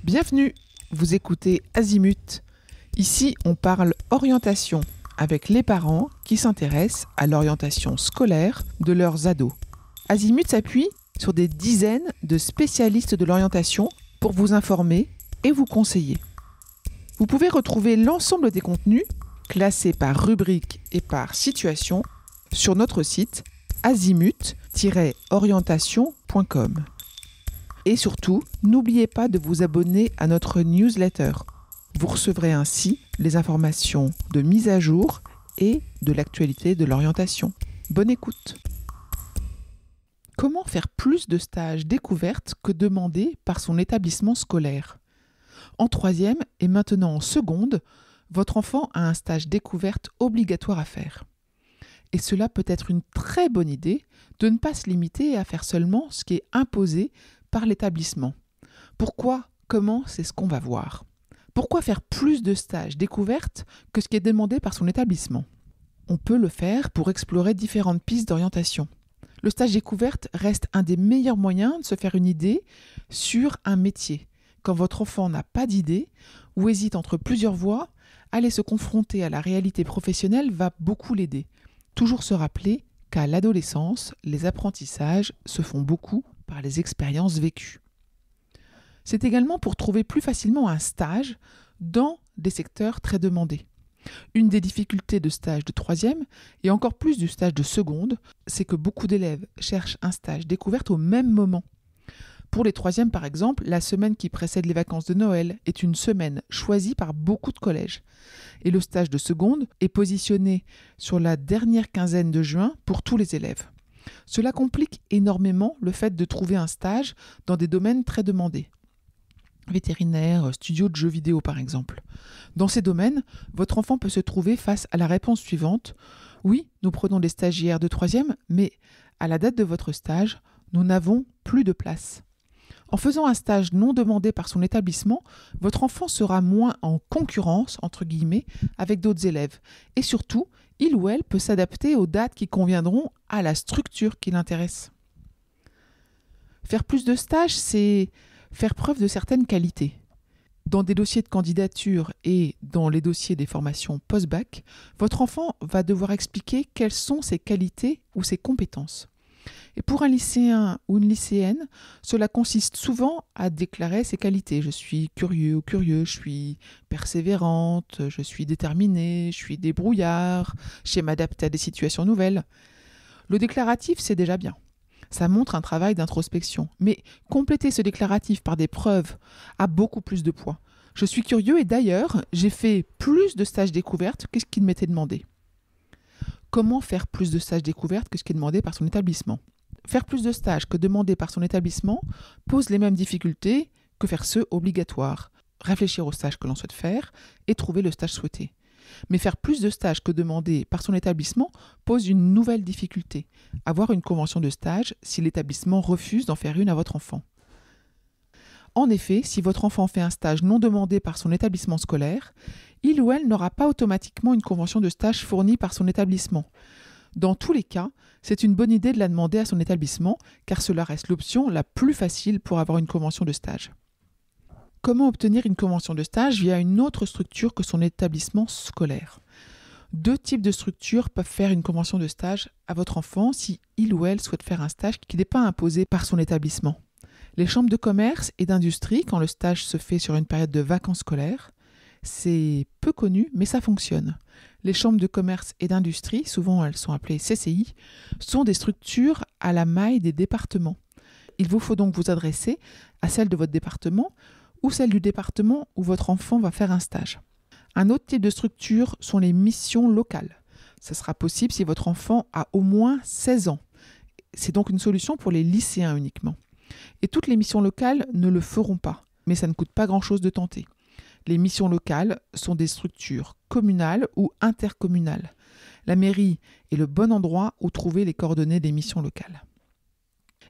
Bienvenue, vous écoutez Azimut. Ici, on parle orientation avec les parents qui s'intéressent à l'orientation scolaire de leurs ados. Azimut s'appuie sur des dizaines de spécialistes de l'orientation pour vous informer et vous conseiller. Vous pouvez retrouver l'ensemble des contenus classés par rubrique et par situation sur notre site azimut-orientation.com. Et surtout, n'oubliez pas de vous abonner à notre newsletter. Vous recevrez ainsi les informations de mise à jour et de l'actualité de l'orientation. Bonne écoute. Comment faire plus de stages découvertes que demandés par son établissement scolaire ? En troisième et maintenant en seconde, votre enfant a un stage découverte obligatoire à faire. Et cela peut être une très bonne idée de ne pas se limiter à faire seulement ce qui est imposé par l'établissement. Pourquoi ? Comment ? C'est ce qu'on va voir. Pourquoi faire plus de stages découvertes que ce qui est demandé par son établissement ? On peut le faire pour explorer différentes pistes d'orientation. Le stage découverte reste un des meilleurs moyens de se faire une idée sur un métier. Quand votre enfant n'a pas d'idée ou hésite entre plusieurs voies, aller se confronter à la réalité professionnelle va beaucoup l'aider. Toujours se rappeler qu'à l'adolescence, les apprentissages se font beaucoup par les expériences vécues. C'est également pour trouver plus facilement un stage dans des secteurs très demandés. Une des difficultés de stage de troisième, et encore plus du stage de seconde, c'est que beaucoup d'élèves cherchent un stage découverte au même moment. Pour les troisièmes, par exemple, la semaine qui précède les vacances de Noël est une semaine choisie par beaucoup de collèges. Et le stage de seconde est positionné sur la dernière quinzaine de juin pour tous les élèves. Cela complique énormément le fait de trouver un stage dans des domaines très demandés. Vétérinaire, studio de jeux vidéo par exemple. Dans ces domaines, votre enfant peut se trouver face à la réponse suivante. Oui, nous prenons des stagiaires de troisième, mais à la date de votre stage, nous n'avons plus de place. En faisant un stage non demandé par son établissement, votre enfant sera moins en concurrence, entre guillemets, avec d'autres élèves. Et surtout, il ou elle peut s'adapter aux dates qui conviendront à la structure qui l'intéresse. Faire plus de stages, c'est faire preuve de certaines qualités. Dans des dossiers de candidature et dans les dossiers des formations post-bac, votre enfant va devoir expliquer quelles sont ses qualités ou ses compétences. Et pour un lycéen ou une lycéenne, cela consiste souvent à déclarer ses qualités. Je suis curieux ou curieux, je suis persévérante, je suis déterminée, je suis débrouillard, je sais m'adapter à des situations nouvelles. Le déclaratif, c'est déjà bien. Ça montre un travail d'introspection. Mais compléter ce déclaratif par des preuves a beaucoup plus de poids. Je suis curieux et d'ailleurs, j'ai fait plus de stages découvertes que ce qui m'était demandé. Comment faire plus de stages découvertes que ce qui est demandé par son établissement ? Faire plus de stages que demandé par son établissement pose les mêmes difficultés que faire ceux obligatoires. Réfléchir au stage que l'on souhaite faire et trouver le stage souhaité. Mais faire plus de stages que demandé par son établissement pose une nouvelle difficulté. Avoir une convention de stage si l'établissement refuse d'en faire une à votre enfant. En effet, si votre enfant fait un stage non demandé par son établissement scolaire, il ou elle n'aura pas automatiquement une convention de stage fournie par son établissement. Dans tous les cas, c'est une bonne idée de la demander à son établissement car cela reste l'option la plus facile pour avoir une convention de stage. Comment obtenir une convention de stage via une autre structure que son établissement scolaire ? Deux types de structures peuvent faire une convention de stage à votre enfant si il ou elle souhaite faire un stage qui n'est pas imposé par son établissement. Les chambres de commerce et d'industrie, quand le stage se fait sur une période de vacances scolaires, c'est peu connu, mais ça fonctionne. Les chambres de commerce et d'industrie, souvent elles sont appelées CCI, sont des structures à la maille des départements. Il vous faut donc vous adresser à celle de votre département ou celle du département où votre enfant va faire un stage. Un autre type de structure sont les missions locales. Ce sera possible si votre enfant a au moins 16 ans. C'est donc une solution pour les lycéens uniquement. Et toutes les missions locales ne le feront pas, mais ça ne coûte pas grand-chose de tenter. Les missions locales sont des structures communales ou intercommunales. La mairie est le bon endroit où trouver les coordonnées des missions locales.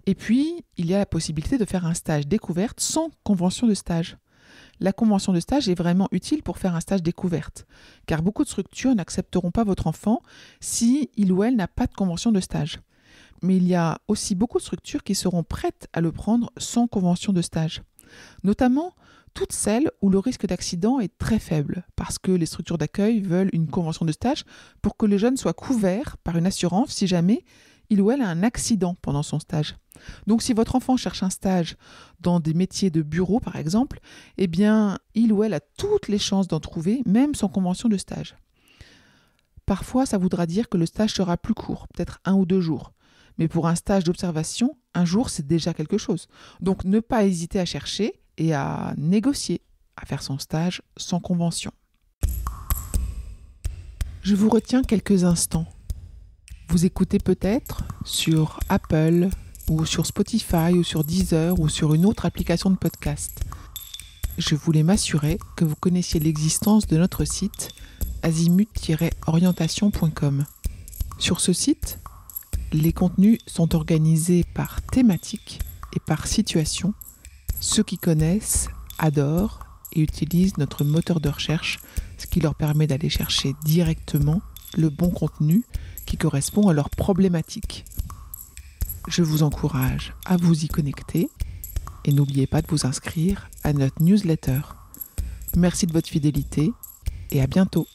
Et puis, il y a la possibilité de faire un stage découverte sans convention de stage. La convention de stage est vraiment utile pour faire un stage découverte, car beaucoup de structures n'accepteront pas votre enfant si il ou elle n'a pas de convention de stage. Mais il y a aussi beaucoup de structures qui seront prêtes à le prendre sans convention de stage. Notamment toutes celles où le risque d'accident est très faible, parce que les structures d'accueil veulent une convention de stage pour que le jeune soit couvert par une assurance si jamais il ou elle a un accident pendant son stage. Donc si votre enfant cherche un stage dans des métiers de bureau par exemple, eh bien il ou elle a toutes les chances d'en trouver, même sans convention de stage. Parfois, ça voudra dire que le stage sera plus court, peut-être 1 ou 2 jours. Mais pour un stage d'observation, 1 jour, c'est déjà quelque chose. Donc ne pas hésiter à chercher et à négocier, à faire son stage sans convention. Je vous retiens quelques instants. Vous écoutez peut-être sur Apple ou sur Spotify ou sur Deezer ou sur une autre application de podcast. Je voulais m'assurer que vous connaissiez l'existence de notre site azimut-orientation.com. Sur ce site, les contenus sont organisés par thématique et par situation. Ceux qui connaissent adorent et utilisent notre moteur de recherche, ce qui leur permet d'aller chercher directement le bon contenu qui correspond à leurs problématiques. Je vous encourage à vous y connecter et n'oubliez pas de vous inscrire à notre newsletter. Merci de votre fidélité et à bientôt.